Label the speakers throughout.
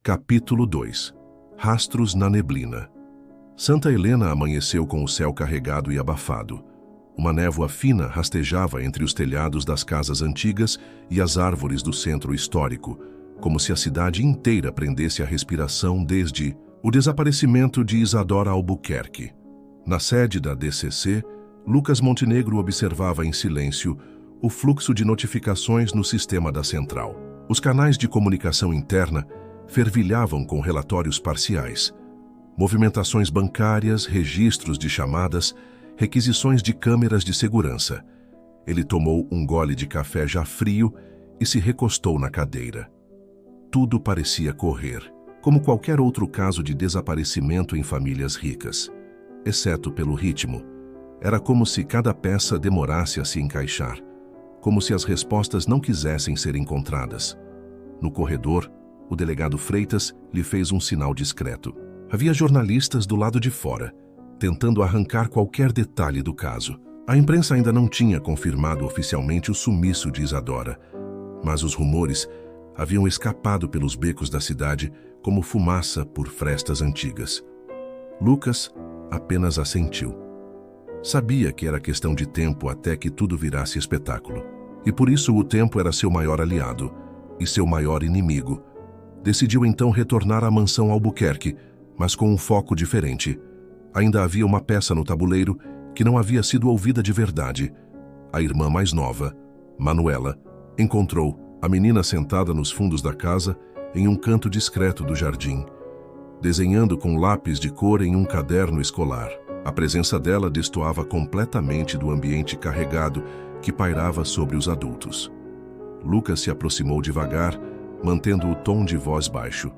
Speaker 1: Capítulo 2. Rastros na neblina. Santa Helena amanheceu com o céu carregado e abafado. Uma névoa fina rastejava entre os telhados das casas antigas e as árvores do centro histórico, como se a cidade inteira prendesse a respiração desde o desaparecimento de Isadora Albuquerque. Na sede da DCC, Lucas Montenegro observava em silêncio o fluxo de notificações no sistema da central. Os canais de comunicação interna fervilhavam com relatórios parciais. Movimentações bancárias, registros de chamadas, requisições de câmeras de segurança. Ele tomou um gole de café já frio e se recostou na cadeira. Tudo parecia correr, como qualquer outro caso de desaparecimento em famílias ricas. Exceto pelo ritmo. Era como se cada peça demorasse a se encaixar, como se as respostas não quisessem ser encontradas. No corredor, o delegado Freitas lhe fez um sinal discreto. Havia jornalistas do lado de fora, tentando arrancar qualquer detalhe do caso. A imprensa ainda não tinha confirmado oficialmente o sumiço de Isadora, mas os rumores haviam escapado pelos becos da cidade como fumaça por frestas antigas. Lucas apenas assentiu. Sabia que era questão de tempo até que tudo virasse espetáculo. E por isso o tempo era seu maior aliado e seu maior inimigo. Decidiu então retornar à mansão Albuquerque, mas com um foco diferente. Ainda havia uma peça no tabuleiro que não havia sido ouvida de verdade. A irmã mais nova, Manuela, encontrou a menina sentada nos fundos da casa, em um canto discreto do jardim, desenhando com lápis de cor em um caderno escolar. A presença dela destoava completamente do ambiente carregado que pairava sobre os adultos. Lucas se aproximou devagar, mantendo o tom de voz baixo.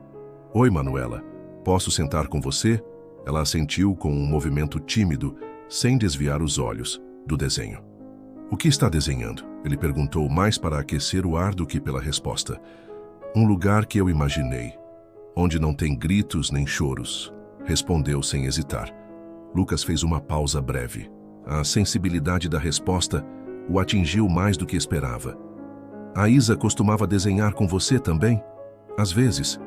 Speaker 1: "Oi, Manuela. Posso sentar com você?" Ela assentiu com um movimento tímido, sem desviar os olhos do desenho. "O que está desenhando?" Ele perguntou, mais para aquecer o ar do que pela resposta. "Um lugar que eu imaginei, onde não tem gritos nem choros", respondeu sem hesitar. Lucas fez uma pausa breve. A sensibilidade da resposta o atingiu mais do que esperava. "A Isa costumava desenhar com você também?" "Às vezes.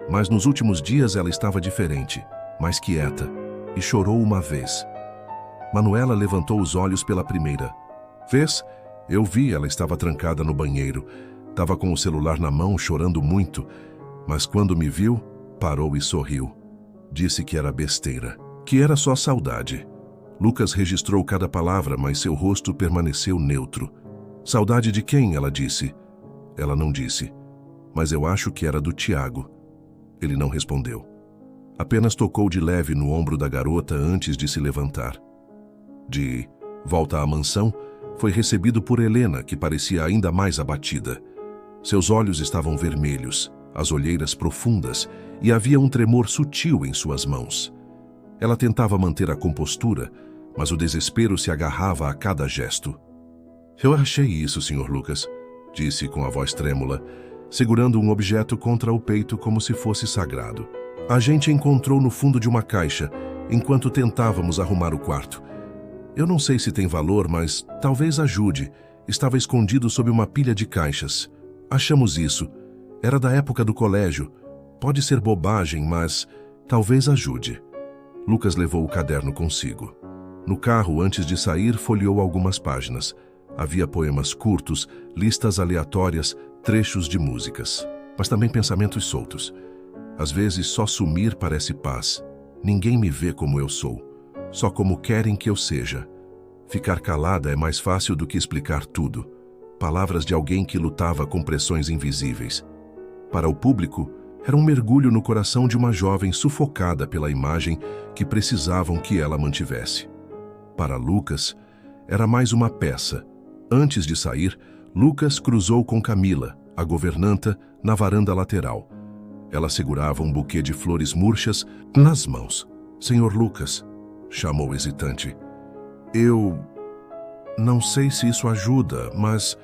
Speaker 1: Mas nos últimos dias ela estava diferente, mais quieta, e chorou uma vez." Manuela levantou os olhos pela primeira vez. "Eu vi, ela estava trancada no banheiro. Estava com o celular na mão, chorando muito. Mas quando me viu, parou e sorriu. Disse que era besteira, que era só saudade." Lucas registrou cada palavra, mas seu rosto permaneceu neutro. "Saudade de quem?" ela disse. Ela não disse. "Mas eu acho que era do Tiago." Ele não respondeu. Apenas tocou de leve no ombro da garota antes de se levantar. De volta à mansão, foi recebido por Helena, que parecia ainda mais abatida. Seus olhos estavam vermelhos, as olheiras profundas, e havia um tremor sutil em suas mãos. Ela tentava manter a compostura, mas o desespero se agarrava a cada gesto. "Eu achei isso, Sr. Lucas", disse com a voz trêmula, segurando um objeto contra o peito como se fosse sagrado. "A gente encontrou no fundo de uma caixa, enquanto tentávamos arrumar o quarto. Eu não sei se tem valor, mas talvez ajude. Estava escondido sob uma pilha de caixas. Achamos isso. Era da época do colégio. Pode ser bobagem, mas talvez ajude." Lucas levou o caderno consigo. No carro, antes de sair, folheou algumas páginas. Havia poemas curtos, listas aleatórias, trechos de músicas, mas também pensamentos soltos. "Às vezes só sumir parece paz. Ninguém me vê como eu sou, só como querem que eu seja. Ficar calada é mais fácil do que explicar tudo." Palavras de alguém que lutava com pressões invisíveis. Para o público, era um mergulho no coração de uma jovem sufocada pela imagem que precisavam que ela mantivesse. Para Lucas, era mais uma peça. Antes de sair, Lucas cruzou com Camila, a governanta, na varanda lateral. Ela segurava um buquê de flores murchas nas mãos. "Senhor Lucas", chamou hesitante. "Eu não sei se isso ajuda, mas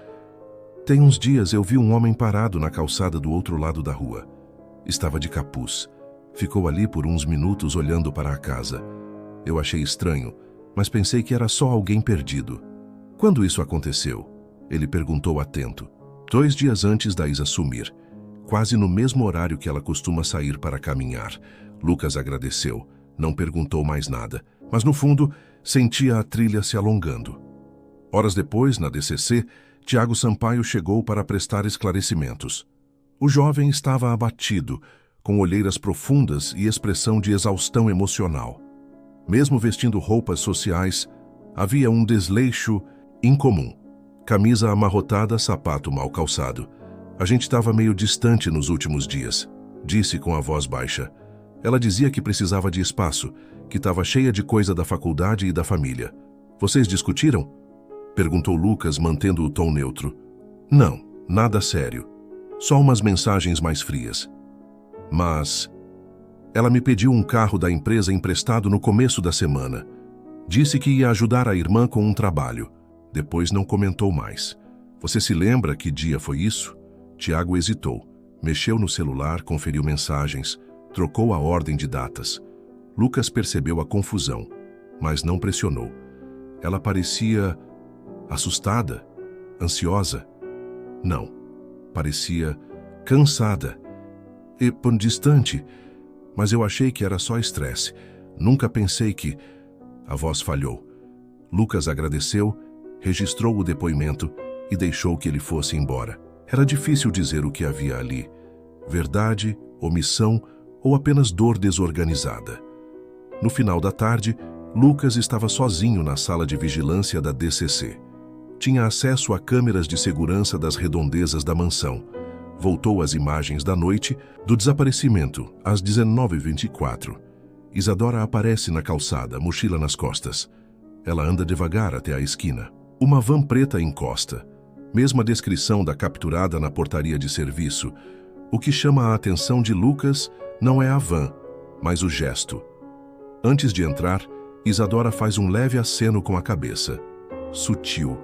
Speaker 1: tem uns dias eu vi um homem parado na calçada do outro lado da rua. Estava de capuz. Ficou ali por uns minutos olhando para a casa. Eu achei estranho, mas pensei que era só alguém perdido." "Quando isso aconteceu?" ele perguntou atento. 2 dias antes da Isa sumir, quase no mesmo horário que ela costuma sair para caminhar. Lucas agradeceu, não perguntou mais nada, mas no fundo sentia a trilha se alongando. Horas depois, na DCC, Tiago Sampaio chegou para prestar esclarecimentos. O jovem estava abatido, com olheiras profundas e expressão de exaustão emocional. Mesmo vestindo roupas sociais, havia um desleixo incomum. Camisa amarrotada, sapato mal calçado. A gente estava meio distante nos últimos dias, disse com a voz baixa. Ela dizia que precisava de espaço, que estava cheia de coisa da faculdade e da família. Vocês discutiram? Perguntou Lucas, mantendo o tom neutro. Não, nada sério. Só umas mensagens mais frias. Mas ela me pediu um carro da empresa emprestado no começo da semana. Disse que ia ajudar a irmã com um trabalho. Depois não comentou mais. Você se lembra que dia foi isso? Tiago hesitou. Mexeu no celular, conferiu mensagens, trocou a ordem de datas. Lucas percebeu a confusão, mas não pressionou. Ela parecia assustada, ansiosa. Não, parecia cansada e distante, mas eu achei que era só estresse. Nunca pensei que... A voz falhou. Lucas agradeceu, registrou o depoimento e deixou que ele fosse embora. Era difícil dizer o que havia ali. Verdade, omissão ou apenas dor desorganizada. No final da tarde, Lucas estava sozinho na sala de vigilância da DCC. Tinha acesso a câmeras de segurança das redondezas da mansão. Voltou às imagens da noite do desaparecimento, às 19h24. Isadora aparece na calçada, mochila nas costas. Ela anda devagar até a esquina. Uma van preta encosta. Mesma descrição da capturada na portaria de serviço. O que chama a atenção de Lucas não é a van, mas o gesto. Antes de entrar, Isadora faz um leve aceno com a cabeça. Sutil,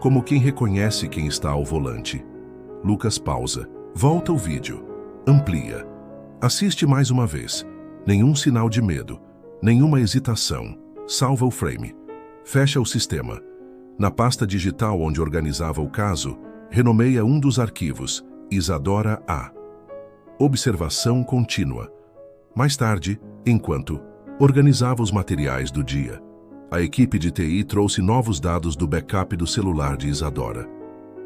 Speaker 1: como quem reconhece quem está ao volante. Lucas pausa. Volta o vídeo. Amplia. Assiste mais uma vez. Nenhum sinal de medo. Nenhuma hesitação. Salva o frame. Fecha o sistema. Na pasta digital onde organizava o caso, renomeia um dos arquivos, Isadora A. Observação contínua. Mais tarde, enquanto organizava os materiais do dia, a equipe de TI trouxe novos dados do backup do celular de Isadora.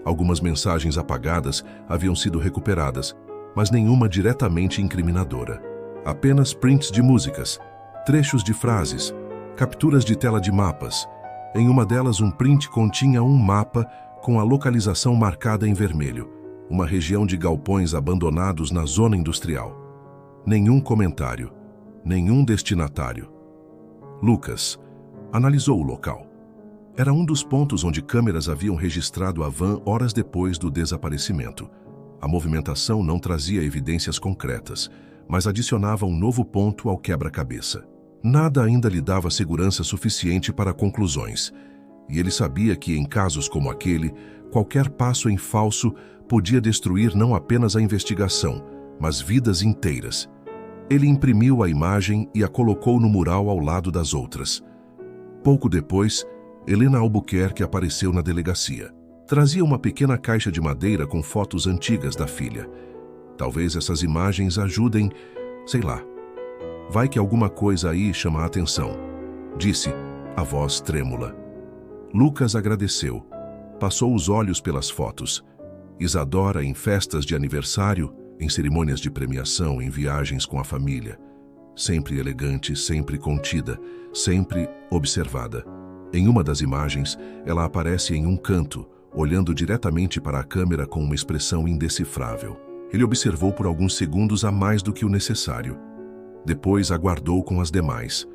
Speaker 1: Algumas mensagens apagadas haviam sido recuperadas, mas nenhuma diretamente incriminadora. Apenas prints de músicas, trechos de frases, capturas de tela de mapas. Em uma delas, um print continha um mapa com a localização marcada em vermelho, uma região de galpões abandonados na zona industrial. Nenhum comentário, nenhum destinatário. Lucas analisou o local. Era um dos pontos onde câmeras haviam registrado a van horas depois do desaparecimento. A movimentação não trazia evidências concretas, mas adicionava um novo ponto ao quebra-cabeça. Nada ainda lhe dava segurança suficiente para conclusões, e ele sabia que, em casos como aquele, qualquer passo em falso podia destruir não apenas a investigação, mas vidas inteiras. Ele imprimiu a imagem e a colocou no mural ao lado das outras. Pouco depois, Helena Albuquerque apareceu na delegacia. Trazia uma pequena caixa de madeira com fotos antigas da filha. Talvez essas imagens ajudem, sei lá. Vai que alguma coisa aí chama a atenção, disse, a voz trêmula. Lucas agradeceu. Passou os olhos pelas fotos. Isadora em festas de aniversário, em cerimônias de premiação, em viagens com a família. Sempre elegante, sempre contida, sempre observada. Em uma das imagens, ela aparece em um canto, olhando diretamente para a câmera com uma expressão indecifrável. Ele observou por alguns segundos a mais do que o necessário. Depois aguardou com as demais.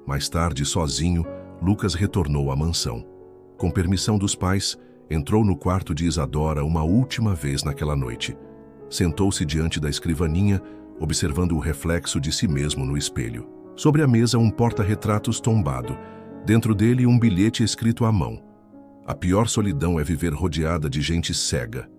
Speaker 1: Mais tarde, sozinho, Lucas retornou à mansão. Com permissão dos pais, entrou no quarto de Isadora uma última vez naquela noite. Sentou-se diante da escrivaninha, observando o reflexo de si mesmo no espelho. Sobre a mesa, um porta-retratos tombado. Dentro dele, um bilhete escrito à mão. A pior solidão é viver rodeada de gente cega.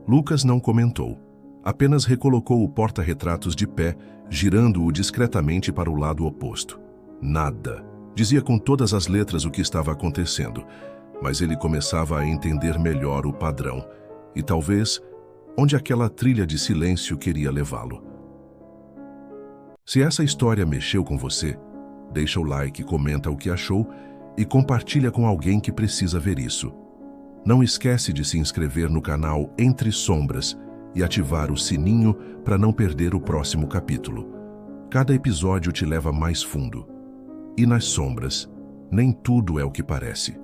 Speaker 1: Lucas não comentou. Apenas recolocou o porta-retratos de pé, girando-o discretamente para o lado oposto. Nada. Dizia com todas as letras o que estava acontecendo, mas ele começava a entender melhor o padrão. E talvez onde aquela trilha de silêncio queria levá-lo. Se essa história mexeu com você, deixa o like, comenta o que achou e compartilha com alguém que precisa ver isso. Não esquece de se inscrever no canal Entre Sombras e ativar o sininho para não perder o próximo capítulo. Cada episódio te leva mais fundo. E nas sombras, nem tudo é o que parece.